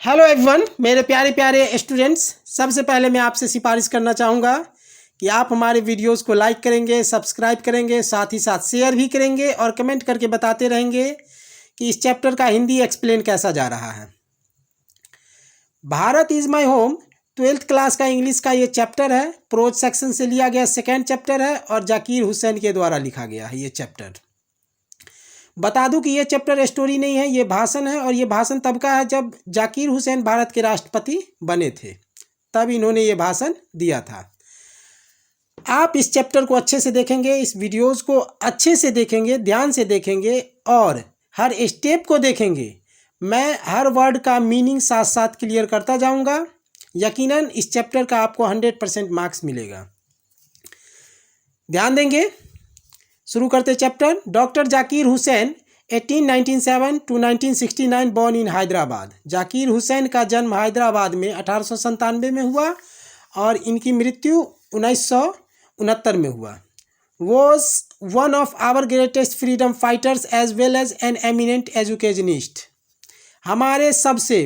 Hello everyone, मेरे प्यारे प्यारे स्टूडेंट्स। सबसे पहले मैं आपसे सिफारिश करना चाहूँगा कि आप हमारे वीडियोस को लाइक करेंगे, सब्सक्राइब करेंगे, साथ ही साथ शेयर भी करेंगे और कमेंट करके बताते रहेंगे कि इस चैप्टर का हिंदी एक्सप्लेन कैसा जा रहा है। Bharat is my home 12th class का इंग्लिश का ये चैप्टर है। प्रोज सेक्शन से लिया गया सेकेंड चैप्टर है और जाकिर हुसैन के द्वारा लिखा गया है ये चैप्टर। बता दूं कि ये चैप्टर स्टोरी नहीं है, ये भाषण है। और ये भाषण तब का है जब जाकिर हुसैन भारत के राष्ट्रपति बने थे, तब इन्होंने ये भाषण दिया था। आप इस चैप्टर को अच्छे से देखेंगे, इस वीडियोस को अच्छे से देखेंगे, ध्यान से देखेंगे और हर स्टेप को देखेंगे। मैं हर वर्ड का मीनिंग साथ साथ क्लियर करता जाऊंगा। यकीनन इस चैप्टर का आपको 100% मार्क्स मिलेगा। ध्यान देंगे। शुरू करते chapter. Doctor Zakir Hussain 1897 to 1969 born in Hyderabad. Zakir Hussain का जन्म हैदराबाद में 1897 में हुआ और इनकी मृत्यु 1969 में हुआ। Was one of our greatest freedom fighters as well as an eminent educationist. हमारे सबसे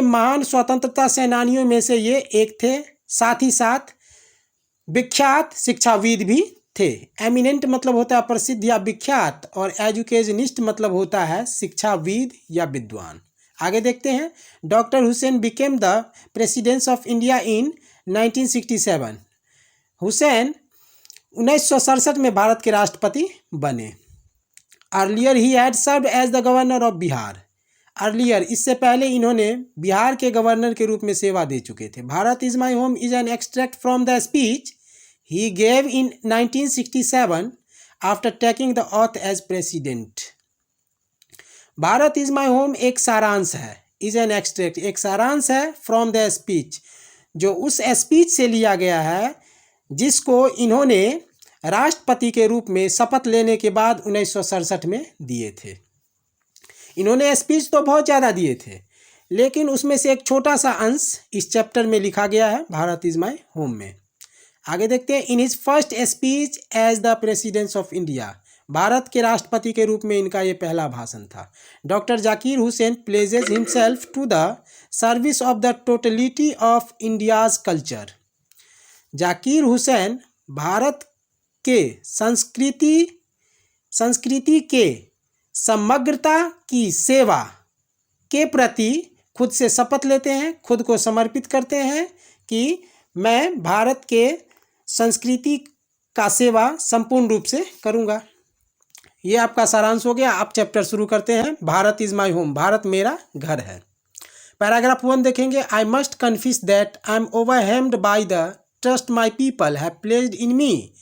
महान स्वतंत्रता सेनानियों में से ये एक थे। साथ ही साथ विख्यात शिक्षाविद भी थे। एमिनेंट मतलब होता है प्रसिद्ध या विख्यात, और एजुकेशनिस्ट मतलब होता है शिक्षाविद या विद्वान। आगे देखते हैं। Doctor Hussain became the president of India in 1967। Hussain 1967 में भारत के राष्ट्रपति बने। अर्लियर ही had served as the governor of Bihar. Earlier इससे पहले इन्होंने बिहार के गवर्नर के रूप में सेवा दे चुके थे। Bharat is my home is an extract from the speech he gave in 1967 after taking the oath as president। Bharat is my home एक सारांश है, इज एन एक्सट्रैक्ट एक सारांश है फ्रॉम द स्पीच, जो उस स्पीच से लिया गया है जिसको इन्होंने राष्ट्रपति के रूप में शपथ लेने के बाद 1967 में दिए थे। इन्होंने स्पीच तो बहुत ज़्यादा दिए थे, लेकिन उसमें से एक छोटा सा अंश इस चैप्टर में लिखा गया है भारत इज माई होम में। आगे देखते हैं। In his first speech as the president of India. Bharat के राष्ट्रपति के रूप में इनका ये पहला भाषण था। Doctor Zakir Hussain pledges himself to the service of the totality of India's culture. Zakir Hussain Bharat के संस्कृति के समग्रता की सेवा के प्रति खुद से शपथ लेते हैं, खुद को समर्पित करते हैं कि मैं भारत के संस्कृति का सेवा संपूर्ण रूप से करूंगा। ये आपका सारांश हो गया। आप चैप्टर शुरू करते हैं। Bharat is my home, Bharat मेरा घर है। पैराग्राफ 1 देखेंगे। I must confess that I am overwhelmed by the trust my people have placed in me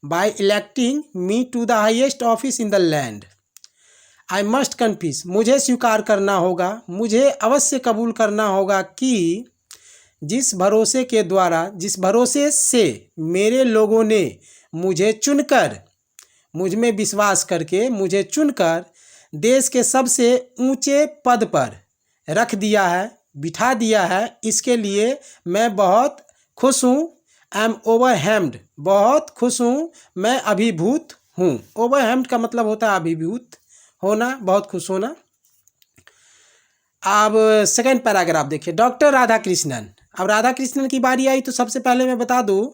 by electing me to the highest office in the land. I must confess, मुझे स्वीकार करना होगा, मुझे अवश्य कबूल करना होगा कि जिस भरोसे से मेरे लोगों ने मुझे चुनकर, मुझ में विश्वास करके मुझे चुनकर देश के सबसे ऊंचे पद पर रख दिया है, बिठा दिया है, इसके लिए मैं बहुत खुश हूँ। आई एम ओवरवेल्म्ड, बहुत खुश हूँ, मैं अभिभूत हूँ। ओवरवेल्म्ड का मतलब होता है अभिभूत होना, बहुत खुश होना। अब सेकेंड पैराग्राफ देखिए। डॉक्टर राधाकृष्णन। अब राधाकृष्णन की बारी आई तो सबसे पहले मैं बता दूं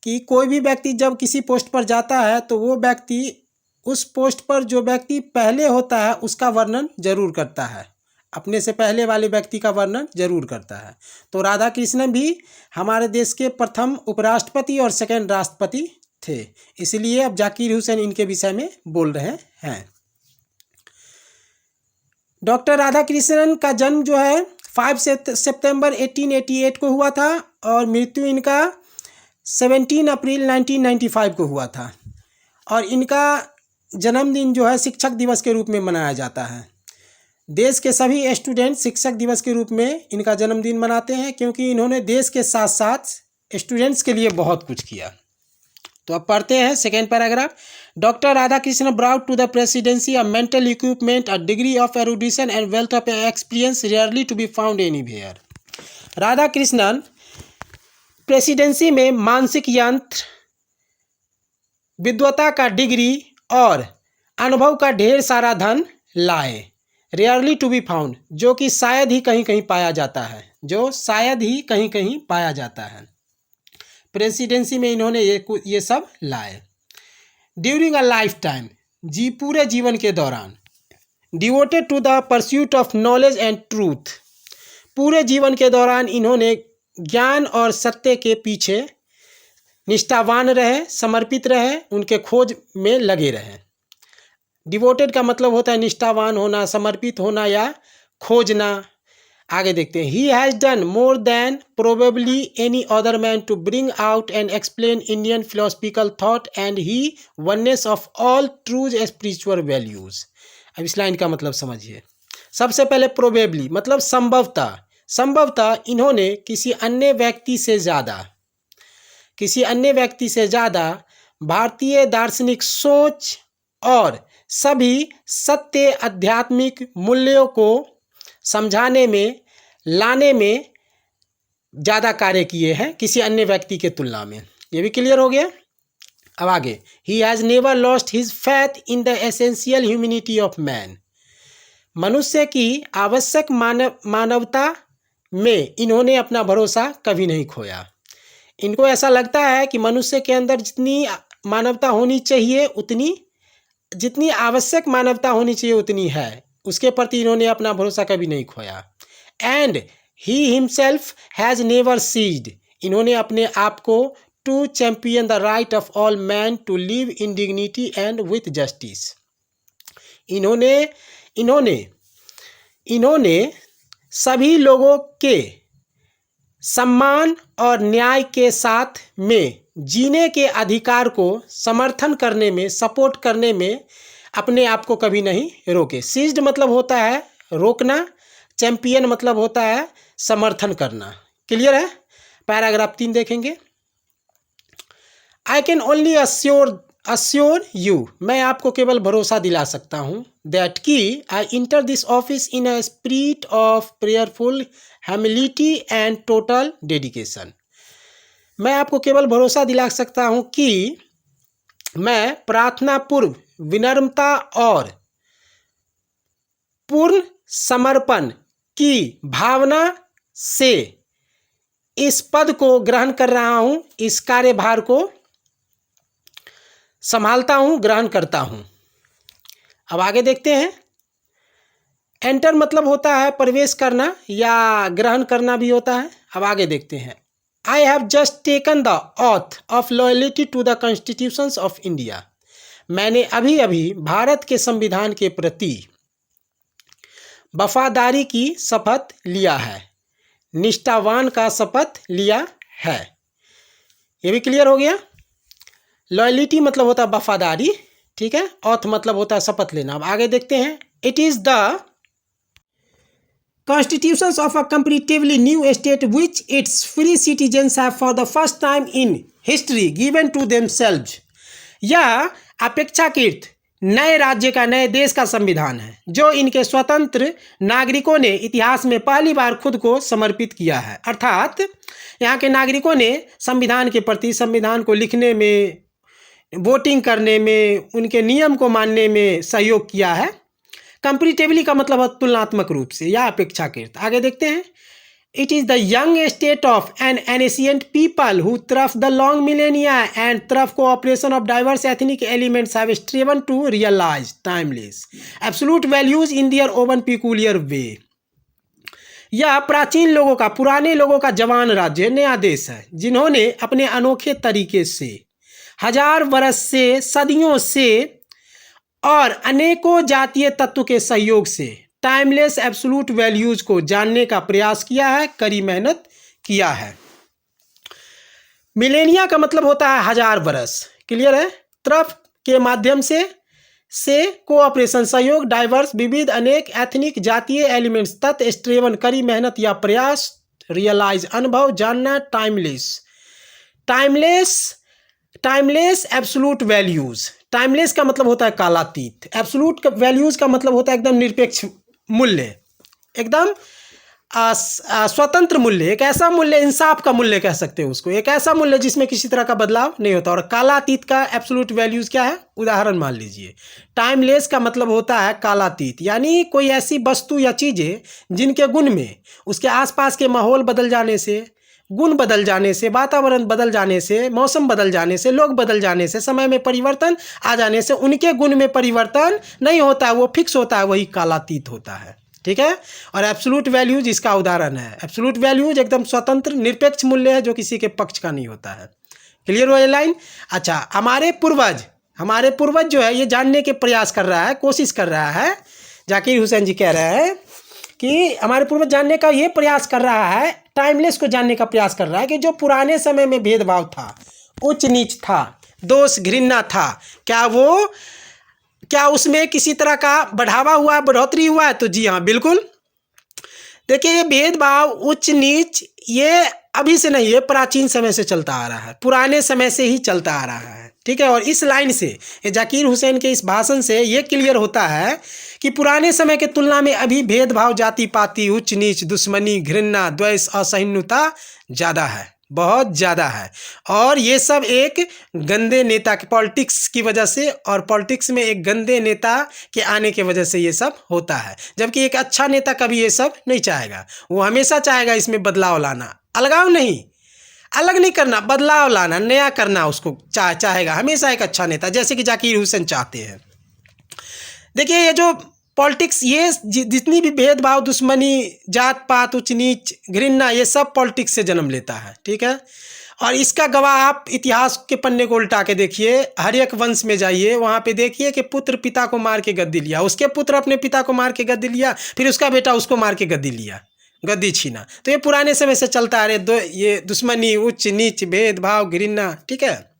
कि कोई भी व्यक्ति जब किसी पोस्ट पर जाता है तो वो व्यक्ति उस पोस्ट पर जो व्यक्ति पहले होता है उसका वर्णन जरूर करता है, अपने से पहले वाले व्यक्ति का वर्णन जरूर करता है। तो राधाकृष्णन भी हमारे देश के प्रथम उपराष्ट्रपति और सेकेंड राष्ट्रपति थे, इसलिए अब जाकिर हुसैन इनके विषय में बोल रहे हैं। डॉक्टर राधाकृष्णन का जन्म जो है 5 सितंबर 1888 को हुआ था और मृत्यु इनका 17 अप्रैल 1995 को हुआ था। और इनका जन्मदिन जो है शिक्षक दिवस के रूप में मनाया जाता है। देश के सभी स्टूडेंट शिक्षक दिवस के रूप में इनका जन्मदिन मनाते हैं, क्योंकि इन्होंने देश के साथ साथ स्टूडेंट्स के लिए बहुत कुछ किया। तो अब पढ़ते हैं second paragraph. Doctor Radhakrishnan brought to the presidency a mental equipment, a degree of erudition and wealth of experience rarely to be found anywhere. Radhakrishnan presidency में मानसिक यंत्र, विद्वता का डिग्री और अनुभव का ढेर सारा धन लाए। रेयरली टू बी फाउंड, जो कि शायद ही कहीं कहीं पाया जाता है, जो शायद ही कहीं कहीं पाया जाता है। प्रेसिडेंसी में इन्होंने ये सब लाए। ड्यूरिंग अ लाइफ टाइम, पूरे जीवन के दौरान। Devoted to the pursuit of knowledge and truth, पूरे जीवन के दौरान इन्होंने ज्ञान और सत्य के पीछे निष्ठावान रहे, समर्पित रहे, उनके खोज में लगे रहे। डिवोटेड का मतलब होता है निष्ठावान होना, समर्पित होना या खोजना। आगे देखते हैं। He has done more than probably any other man to bring out and explain Indian philosophical thought and he oneness of all true spiritual values. अब इस लाइन का मतलब समझिए। सबसे पहले प्रोबेबली मतलब संभवतः इन्होंने किसी अन्य व्यक्ति से ज़्यादा भारतीय दार्शनिक सोच और सभी सत्य आध्यात्मिक मूल्यों को समझाने में, लाने में ज़्यादा कार्य किए हैं किसी अन्य व्यक्ति के तुलना में। ये भी क्लियर हो गया। अब आगे। He has never lost his faith in the essential humanity of man, मनुष्य की आवश्यक मानवता में इन्होंने अपना भरोसा कभी नहीं खोया। इनको ऐसा लगता है कि मनुष्य के अंदर जितनी मानवता होनी चाहिए जितनी आवश्यक मानवता होनी चाहिए उतनी है, उसके प्रति इन्होंने अपना भरोसा कभी नहीं खोया। And he himself has never ceased, इन्होंने अपने आप को to champion the right of all man to live in dignity and with justice. इन्होंने सभी लोगों के सम्मान और न्याय के साथ में जीने के अधिकार को समर्थन करने में, सपोर्ट करने में अपने आप को कभी नहीं रोके। सीज्ड मतलब होता है रोकना, चैंपियन मतलब होता है समर्थन करना। क्लियर है। पैराग्राफ 3 देखेंगे। I can only assure you, मैं आपको केवल भरोसा दिला सकता हूँ, दैट कि I enter this office in a spirit of prayerful humility and total dedication. मैं आपको केवल भरोसा दिला सकता हूँ कि मैं प्रार्थना पूर्व, विनम्रता और पूर्ण समर्पण की भावना से इस पद को ग्रहण कर रहा हूँ, इस कार्यभार को संभालता हूँ, ग्रहण करता हूँ। अब आगे देखते हैं। एंटर मतलब होता है प्रवेश करना या ग्रहण करना भी होता है। अब आगे देखते हैं। I have just taken the oath of loyalty to the constitutions of India, मैंने अभी अभी भारत के संविधान के प्रति वफादारी की शपथ लिया है, निष्ठावान का शपथ लिया है। ये भी क्लियर हो गया। लॉयल्टी मतलब होता है वफादारी, ठीक है। ऑथ मतलब होता है शपथ लेना। अब आगे देखते हैं। It is the Constitutions of a comparatively new state which its free citizens have for the first time in history given to themselves। यह अपेक्षाकृत नए राज्य का, नए देश का संविधान है जो इनके स्वतंत्र नागरिकों ने इतिहास में पहली बार खुद को समर्पित किया है। अर्थात यहाँ के नागरिकों ने संविधान के प्रति, संविधान को लिखने में, वोटिंग करने में, उनके नियम को मानने में सहयोग किया है। कंपैरेटिवली का मतलब है तुलनात्मक रूप से या अपेक्षाकृत। आगे देखते हैं। It is the young state of an ancient people who through the long millennia and through cooperation of diverse ethnic elements have striven to realise timeless absolute values in their own peculiar way. यह प्राचीन लोगों का, पुराने लोगों का जवान राज्य, नया देश है, जिन्होंने अपने अनोखे तरीके से, हजार वर्ष से, सदियों से और अनेकों जातीय तत्व के सहयोग से टाइमलेस एब्सोल्यूट वैल्यूज को जानने का प्रयास किया है, कड़ी मेहनत किया है। मिलेनिया का मतलब होता है हजार वर्ष। क्लियर है। तरफ के माध्यम से कोऑपरेशन, सहयोग, डाइवर्स, विविध, अनेक, एथनिक, जातीय एलिमेंट्स, तत्व, स्ट्रेवन, कड़ी मेहनत या प्रयास, रियलाइज, अनुभव, जानना, टाइमलेस एब्सोल्यूट वैल्यूज। टाइमलेस का मतलब होता है कालातीत। एब्सोल्यूट वैल्यूज का मतलब होता है एकदम निरपेक्ष मूल्य, एकदम स्वतंत्र मूल्य, एक ऐसा मूल्य, इंसाफ का मूल्य कह सकते हो उसको, एक ऐसा मूल्य जिसमें किसी तरह का बदलाव नहीं होता। और कालातीत का एब्सोल्यूट वैल्यूज क्या है? उदाहरण मान लीजिए, टाइमलेस का मतलब होता है कालातीत, यानी कोई ऐसी वस्तु या चीज़ें जिनके गुण में उसके आसपास के माहौल बदल जाने से, गुण बदल जाने से, वातावरण बदल जाने से, मौसम बदल जाने से, लोग बदल जाने से, समय में परिवर्तन आ जाने से उनके गुण में परिवर्तन नहीं होता है, वो फिक्स होता है, वही कालातीत होता है। ठीक है। और एब्सोल्यूट वैल्यूज इसका उदाहरण है। एब्सोल्यूट वैल्यूज एकदम स्वतंत्र निरपेक्ष मूल्य है जो किसी के पक्ष का नहीं होता है। क्लियर हुआ ये लाइन? अच्छा, हमारे पूर्वज जो है ये जानने के प्रयास कर रहा है, कोशिश कर रहा है। जाकिर हुसैन जी कह रहे हैं कि हमारे पूर्वज जानने का ये प्रयास कर रहा है, टाइमलेस को जानने का प्रयास कर रहा है कि जो पुराने समय में भेदभाव था, उच्च नीच था, दोष घृणा था, क्या उसमें किसी तरह का बढ़ावा हुआ है, बढ़ोतरी हुआ है? तो जी हाँ, बिल्कुल। देखिए, ये भेदभाव, उच्च नीच, ये अभी से नहीं, ये प्राचीन समय से चलता आ रहा है, पुराने समय से ही चलता आ रहा है। ठीक है। और इस लाइन से, जाकिर हुसैन के इस भाषण से ये क्लियर होता है कि पुराने समय के तुलना में अभी भेदभाव, जाति पाति, उच्च नीच, दुश्मनी, घृणा, द्वेष, असहिष्णुता ज़्यादा है, बहुत ज़्यादा है। और ये सब एक गंदे नेता के पॉलिटिक्स की वजह से, और पॉलिटिक्स में एक गंदे नेता के आने की वजह से ये सब होता है। जबकि एक अच्छा नेता कभी ये सब नहीं चाहेगा, वो हमेशा चाहेगा इसमें बदलाव लाना, अलगाव नहीं, अलग नहीं करना, बदलाव लाना, नया करना, उसको चाहेगा हमेशा एक अच्छा नेता, जैसे कि जाकिर हुसैन चाहते हैं। देखिए, ये जो पॉलिटिक्स, ये जितनी भी भेदभाव, दुश्मनी, जात पात, उच्च नीच, घृणा, ये सब पॉलिटिक्स से जन्म लेता है। ठीक है। और इसका गवाह आप इतिहास के पन्ने को उल्टा के देखिए, हर एक वंश में जाइए, वहाँ पे देखिए कि पुत्र पिता को मार के गद्दी लिया, उसके पुत्र अपने पिता को मार के गद्दी लिया, फिर उसका बेटा उसको मार के गद्दी लिया, गद्दी छीना। तो ये पुराने समय से चलता आ रहा है, ये दुश्मनी, उच्च नीच, भेदभाव, घृणा। ठीक है।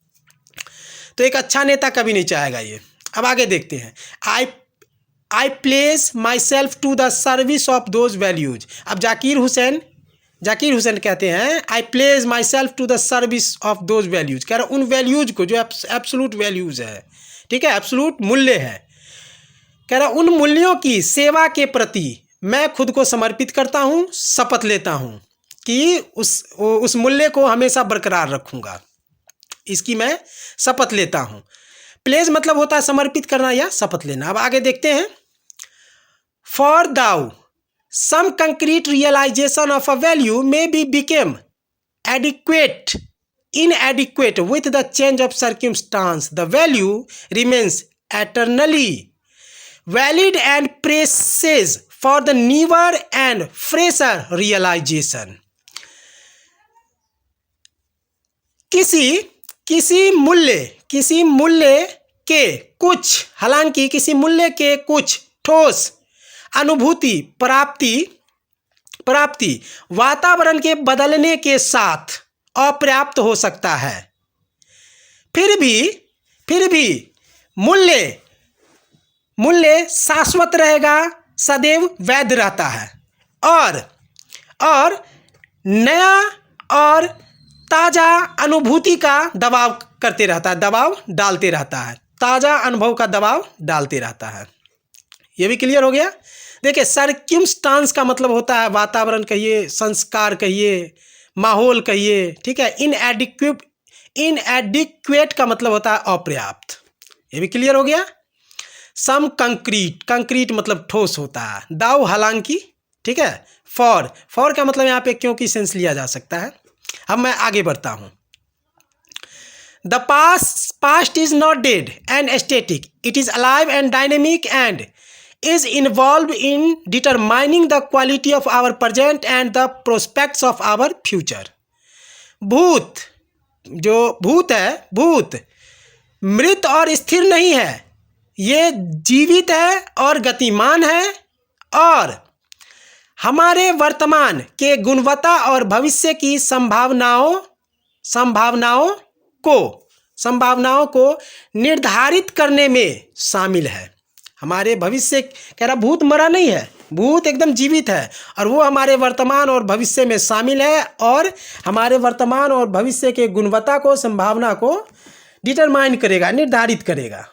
तो एक अच्छा नेता कभी नहीं चाहेगा ये। अब आगे देखते हैं। I place myself to the service of those values. अब जाकिर हुसैन कहते हैं, I place myself to the service of those values. कह रहा उन वैल्यूज को, जो एब्सोल्यूट वैल्यूज है, ठीक है, एब्सोल्यूट मूल्य है, कह रहा उन मूल्यों की सेवा के प्रति मैं खुद को समर्पित करता हूँ, शपथ लेता हूँ कि उस मूल्य को हमेशा बरकरार रखूँगा, इसकी मैं शपथ लेता हूँ। प्लेज मतलब होता है समर्पित करना या शपथ लेना। अब आगे देखते हैं। For though some concrete realisation of a value may be became inadequate with the change of circumstance, the value remains eternally valid and precious for the newer and fresher realization. किसी मूल्य के कुछ, हालांकि किसी मूल्य के कुछ ठोस अनुभूति प्राप्ति वातावरण के बदलने के साथ अपर्याप्त हो सकता है, फिर भी मूल्य शाश्वत रहेगा, सदैव वैध रहता है और नया और ताज़ा अनुभूति का दबाव करते रहता है, दबाव डालते रहता है, ताज़ा अनुभव का दबाव डालते रहता है। ये भी क्लियर हो गया। देखिए, सर्कमस्टांस का मतलब होता है वातावरण कहिए, संस्कार कहिए, माहौल कहिए। ठीक है। इनएडिक्वेट का मतलब होता है अपर्याप्त। ये भी क्लियर हो गया। सम कंक्रीट मतलब ठोस होता है। दाउ हालांकि। ठीक है। फॉर का मतलब यहाँ पे क्योंकि सेंस लिया जा सकता है। अब मैं आगे बढ़ता हूँ। The past is not dead and static, it is alive and dynamic and is involved in determining the quality of our present and the prospects of our future. भूत मृत और स्थिर नहीं है, ये जीवित है और गतिमान है, और हमारे वर्तमान के गुणवत्ता और भविष्य की संभावनाओं को निर्धारित करने में शामिल है। हमारे भविष्य, कह रहा भूत मरा नहीं है, भूत एकदम जीवित है, और वो हमारे वर्तमान और भविष्य में शामिल है, और हमारे वर्तमान और भविष्य के गुणवत्ता को, संभावना को डिटरमाइन करेगा, निर्धारित करेगा।